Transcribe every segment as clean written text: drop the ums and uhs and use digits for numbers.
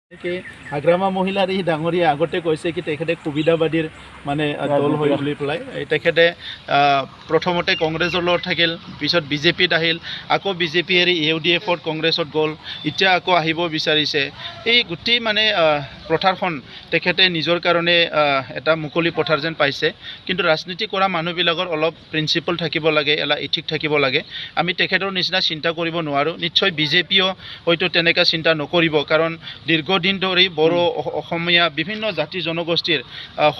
আগ্ৰামা মহিলাৰ এই ডাঙৰীয়া আগতে কৈছে কি তেখেতে সুবিধাবাদীৰ মানে দল হৈ বুলি পেলাই তেখেতে প্ৰথমতে কংগ্ৰেছৰ লগত থাকিল, পিছত বিজেপিত আহিল, আকৌ বিজেপি এৰি UDF-ত কংগ্ৰেছত গ'ল, এতিয়া আকৌ আহিব বিচাৰিছে। এই গোটেই মানে পথাৰখন তেখেতে নিজৰ কাৰণে এটা মুকলি পথাৰ যেন পাইছে। কিন্তু ৰাজনীতি কৰা মানুহবিলাকৰ অলপ প্ৰিন্সিপল থাকিব লাগে, এটা ইথিক থাকিব লাগে। আমি তেখেতৰ নিচিনা চিন্তা কৰিব নোৱাৰোঁ। নিশ্চয় বিজেপিও হয়তো তেনেকুৱা চিন্তা নকৰিব, কাৰণ দীৰ্ঘদিন ধৰি বড়ো অসমীয়া বিভিন্ন জাতি জনগোষ্ঠীৰ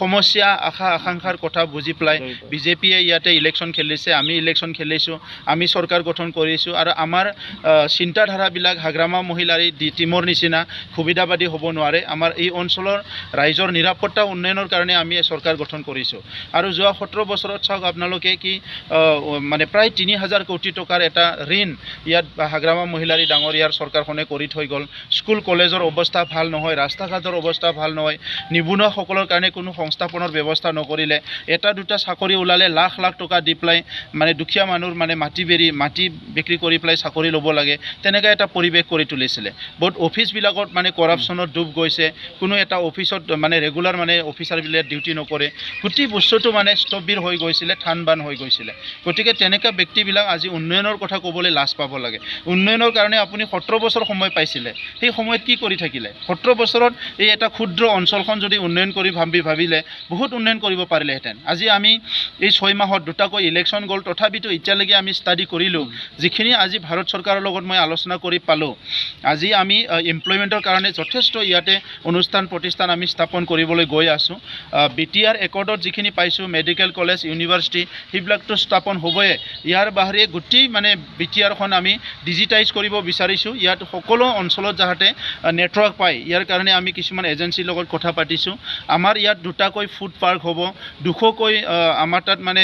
সমস্যা আশা আকাংক্ষাৰ কথা বুজি পেলাই বিজেপিয়ে ইয়াতে ইলেকশ্যন খেলিছে, আমি ইলেকশ্যন খেলিছোঁ, আমি চৰকাৰ গঠন কৰিছোঁ। আৰু আমাৰ চিন্তাধাৰাবিলাক হাগ্ৰামা মহিলাৰ এই টিমৰ নিচিনা সুবিধাবাদী হ'ব নোৱাৰে। আমাৰ এই অঞ্চলৰ ৰাইজৰ নিৰাপত্তা উন্নয়নৰ কাৰণে আমি চৰকাৰ গঠন কৰিছোঁ। আৰু যোৱা 17 বছৰত চাওক আপোনালোকে কি মানে প্ৰায় 3000 কোটি টকাৰ এটা ঋণ ইয়াত হাগ্ৰামা মহিলাৰ ডাঙৰীয়াৰ চৰকাৰখনে কৰি থৈ গ'ল। স্কুল কলেজৰ অৱস্থা ভাল নহয়, ৰাস্তা ঘাটৰ অৱস্থা ভাল নহয়, নিবনুৱাসকলৰ কাৰণে কোনো সংস্থাপনৰ ব্যৱস্থা নকৰিলে। এটা দুটা চাকৰি ওলালে লাখ লাখ টকা দি পেলাই মানে দুখীয়া মানুহৰ মানে মাটি বিক্ৰী কৰি পেলাই চাকৰি ল'ব লাগে, তেনেকৈ এটা পৰিৱেশ কৰি তুলিছিলে। বহুত অফিচবিলাকত মানে কৰাপশ্যনত ডুব গৈছে, কোনো এটা অফিচত মানে ৰেগুলাৰ মানে অফিচাৰবিলাকে ডিউটি নকৰে, গোটেই বস্তুটো মানে স্থবিৰ হৈ গৈছিলে, থান বান হৈ গৈছিলে। গতিকে তেনেকুৱা ব্যক্তিবিলাক আজি উন্নয়নৰ কথা ক'বলৈ লাজ পাব লাগে। উন্নয়নৰ কাৰণে আপুনি 17 বছৰ সময় পাইছিলে, সেই সময়ত কি কৰি থাকিলে? 17 বছৰত এই এটা ক্ষুদ্ৰ অঞ্চলখন যদি উন্নয়ন কৰি ভাবিলে বহুত উন্নয়ন কৰিব পাৰিলেহেঁতেন। আজি আমি এই 6 মাহত দুটাকৈ ইলেকশ্যন গ'ল, তথাপিতো এতিয়ালৈকে আমি ষ্টাডি কৰিলোঁ, যিখিনি আজি ভাৰত চৰকাৰৰ লগত মই আলোচনা কৰি পালোঁ। আজি আমি এমপ্লয়মেণ্টৰ কাৰণে যথেষ্ট ইয়াতে অনুষ্ঠান প্ৰতিষ্ঠান আমি স্থাপন কৰিবলৈ গৈ আছোঁ। BTR একৰ্ডত যিখিনি পাইছোঁ, মেডিকেল কলেজ, ইউনিভাৰ্চিটি, সেইবিলাকতো স্থাপন হ'বই। ইয়াৰ বাহিৰে গোটেই মানে BTRখন আমি ডিজিটাইজ কৰিব বিচাৰিছোঁ। ইয়াত সকলো অঞ্চলত যাতে নেটৱৰ্ক পায়, ইয়াৰ কাৰণে আমি কিছুমান এজেঞ্চিৰ লগত কথা পাতিছোঁ। আমাৰ ইয়াত দুটাকৈ ফুড পাৰ্ক হ'ব, 200কৈ আমাৰ তাত মানে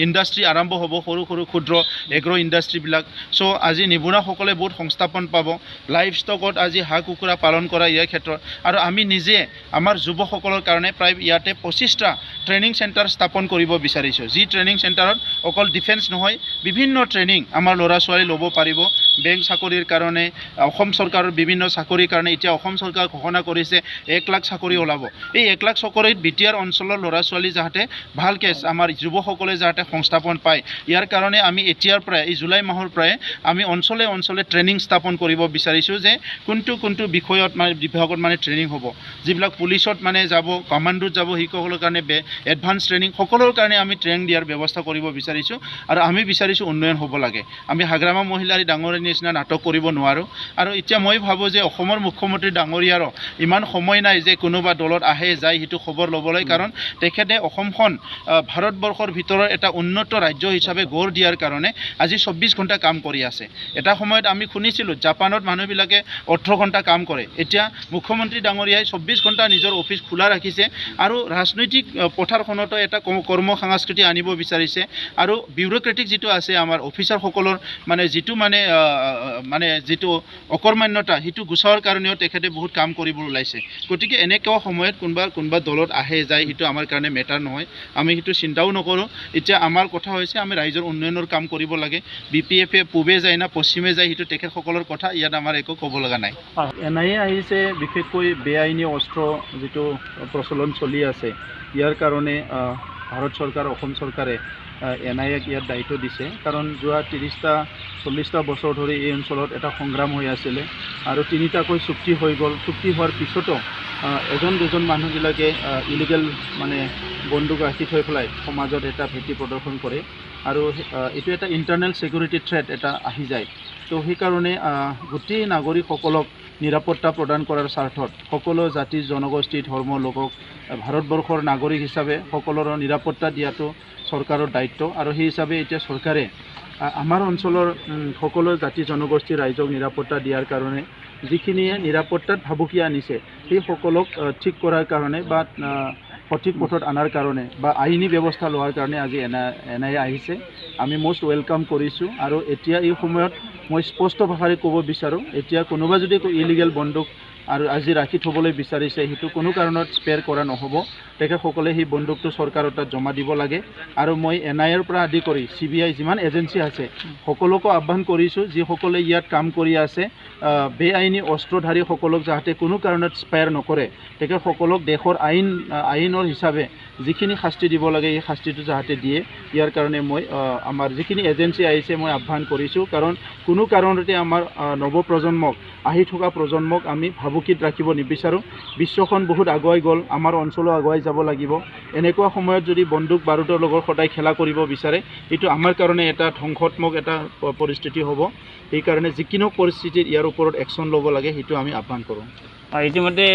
ইণ্ডাষ্ট্ৰী আৰম্ভ হ'ব, সৰু সৰু ক্ষুদ্ৰ এগ্ৰ ইণ্ডাষ্ট্ৰীবিলাক। চ' আজি নিবনুৱাসকলে বহুত সংস্থাপন পাব। লাইভ ষ্টকত আজি হাঁহ কুকুৰা পালন কৰা ইয়াৰ ক্ষেত্ৰত। আৰু আমি নিজে আমাৰ যুৱকসকলৰ কাৰণে প্ৰায় ইয়াতে 25টা ট্ৰেইনিং চেণ্টাৰ স্থাপন কৰিব বিচাৰিছোঁ, যি ট্ৰেইনিং চেণ্টাৰত অকল ডিফেন্স নহয়, বিভিন্ন ট্ৰেইনিং আমাৰ ল'ৰা ছোৱালী ল'ব পাৰিব। বেংক চাকৰিৰ কাৰণে, অসম চৰকাৰৰ বিভিন্ন চাকৰিৰ কাৰণে এতিয়া অসম চৰকাৰ ঘোষণা কৰিছে 1 লাখ চাকৰি ওলাব। এই 1 লাখ চাকৰিত BTR অঞ্চলৰ ল'ৰা ছোৱালী যাতে ভালকৈ আমাৰ যুৱকসকলে যাতে সংস্থাপন পায়, ইয়াৰ কাৰণে আমি এতিয়াৰ পৰাই এই জুলাই মাহৰ পৰাই আমি অঞ্চলে অঞ্চলে ট্ৰেইনিং স্থাপন কৰিব বিচাৰিছোঁ, যে কোনটো বিষয়ত মানে বিভাগত মানে ট্ৰেইনিং হ'ব। যিবিলাক পুলিচত মানে যাব, কমাণ্ডোত যাব, শিক্ষকসকলৰ কাৰণে এডভান্স ট্ৰেইনিং, সকলোৰ কাৰণে আমি ট্ৰেইনিং দিয়াৰ ব্যৱস্থা কৰিব বিচাৰিছোঁ। আৰু আমি বিচাৰিছোঁ উন্নয়ন হ'ব লাগে। আমি হাগ্ৰামা মহিলাৰ ডাঙৰীৰ নিচিনা নাটক কৰিব নোৱাৰোঁ। আৰু এতিয়া মই ভাবোঁ যে অসমৰ মুখ্যমন্ত্ৰী ডাঙৰীয়াৰো ইমান সময় নাই যে কোনোবা দলত আহে যায় সেইটো খবৰ ল'বলৈ, কাৰণ তেখেতে অসমখন ভাৰতবৰ্ষৰ ভিতৰত এটা উন্নত ৰাজ্য হিচাপে গঢ় দিয়াৰ কাৰণে আজি 24 ঘণ্টা কাম কৰি আছে। এটা সময়ত আমি শুনিছিলোঁ জাপানত মানুহবিলাকে 18 ঘণ্টা কাম কৰে, এতিয়া মুখ্যমন্ত্ৰী ডাঙৰীয়াই 24 ঘণ্টা নিজৰ অফিচ খোলা ৰাখিছে। আৰু ৰাজনৈতিক পথাৰখনতো এটা কৰ্ম সংস্কৃতি আনিব বিচাৰিছে। আৰু বিউৰ'ক্ৰেটিক যিটো আছে আমাৰ অফিচাৰসকলৰ মানে যিটো অকৰ্মান্যতা, সেইটো গুচাবৰ কাৰণেও তেখেতে বহুত কাম কৰিব ওলাইছে। গতিকে এনেকুৱা সময়ত কোনোবা দলত আহে যায় সেইটো আমাৰ কাৰণে মেটাৰ নহয়, আমি সেইটো চিন্তাও নকৰোঁ। এতিয়া আমাৰ কথা হৈছে আমি ৰাইজৰ উন্নয়নৰ কাম কৰিব লাগে। BPF-এ পূবে যায় না পশ্চিমে যায় সেইটো তেখেতসকলৰ কথা, ইয়াত আমাৰ একো ক'ব লগা নাই। NIA আহিছে, বিশেষকৈ বেআইনী অস্ত্ৰ যিটো প্ৰচলন চলি আছে, ইয়াৰ কাৰণে ভাৰত চৰকাৰ, অসম চৰকাৰে NIA-ক ইয়াত দায়িত্ব দিছে। কাৰণ যোৱা 30-40টা বছৰ ধৰি এই অঞ্চলত এটা সংগ্ৰাম হৈ আছিলে, আৰু 3টাকৈ চুক্তি হৈ গ'ল। চুক্তি হোৱাৰ পিছতো এজন দুজন মানুহবিলাকে ইলিগেল মানে বন্দুক ৰাখি থৈ পেলাই সমাজত এটা ভীতি প্ৰদৰ্শন কৰে, আৰু এইটো এটা ইণ্টাৰনেল ছিকিউৰিটি থ্ৰেট এটা আহি যায়। তো সেইকাৰণে গোটেই নাগৰিকসকলক নিৰাপত্তা প্ৰদান কৰাৰ স্বাৰ্থত সকলো জাতি জনগোষ্ঠী ধৰ্ম লোকক ভাৰতবৰ্ষৰ নাগৰিক হিচাপে সকলোৰে নিৰাপত্তা দিয়াটো চৰকাৰৰ দায়িত্ব। আৰু সেই হিচাপে এতিয়া চৰকাৰে আমাৰ অঞ্চলৰ সকলো জাতি জনগোষ্ঠীৰ ৰাইজক নিৰাপত্তা দিয়াৰ কাৰণে যিখিনিয়ে নিৰাপত্তাত ভাবুকি আনিছে সেই সকলক ঠিক কৰাৰ কাৰণে বা সঠিক পথত অনাৰ কাৰণে বা আইনী ব্যৱস্থা লোৱাৰ কাৰণে আজি NIA আহিছে। আমি মষ্ট ৱেলকাম কৰিছোঁ। আৰু এতিয়া এই সময়ত মই স্পষ্ট ভাষাৰে ক'ব বিচাৰোঁ, এতিয়া কোনোবা যদি ইলিগেল বন্দুক আৰু আজি ৰাখি থ'বলৈ বিচাৰিছে সেইটো কোনো কাৰণত স্পেয়াৰ কৰা নহ'ব তেখেতসকলে সেই বন্দুকটো চৰকাৰৰ তাত জমা দিব লাগে আৰু মই NIAৰ পৰা আদি কৰি CBI যিমান এজেঞ্চি আছে সকলোকো আহ্বান কৰিছোঁ যিসকলে ইয়াত কাম কৰি আছে বেআইনী অস্ত্ৰধাৰীসকলক যাতে কোনো কাৰণত স্পেয়াৰ নকৰে তেখেতসকলক দেশৰ আইনৰ হিচাপে যিখিনি শাস্তি দিব লাগে এই শাস্তিটো যাতে দিয়ে ইয়াৰ কাৰণে মই আমাৰ যিখিনি এজেঞ্চি আহিছে মই আহ্বান কৰিছোঁ কাৰণ কোনো কাৰণতে আমাৰ নৱপ্ৰজন্মক আহি থকা প্ৰজন্মক আমি ভাবুকিত ৰাখিব নিবিচাৰোঁ বিশ্বখন বহুত আগুৱাই গ'ল আমাৰ অঞ্চলো আগুৱাই যাব লাগিব এনেকুৱা সময়ত যদি বন্দুক বাৰুদৰ লগত সদায় খেলা কৰিব বিচাৰে এইটো আমাৰ কাৰণে এটা ধ্বংসাত্মক এটা পৰিস্থিতি হ'ব সেইকাৰণে যিকোনো পৰিস্থিতিত ইয়াৰ ওপৰত একশ্যন ল'ব লাগে সেইটো আমি আহ্বান কৰোঁ ইতিমধ্যে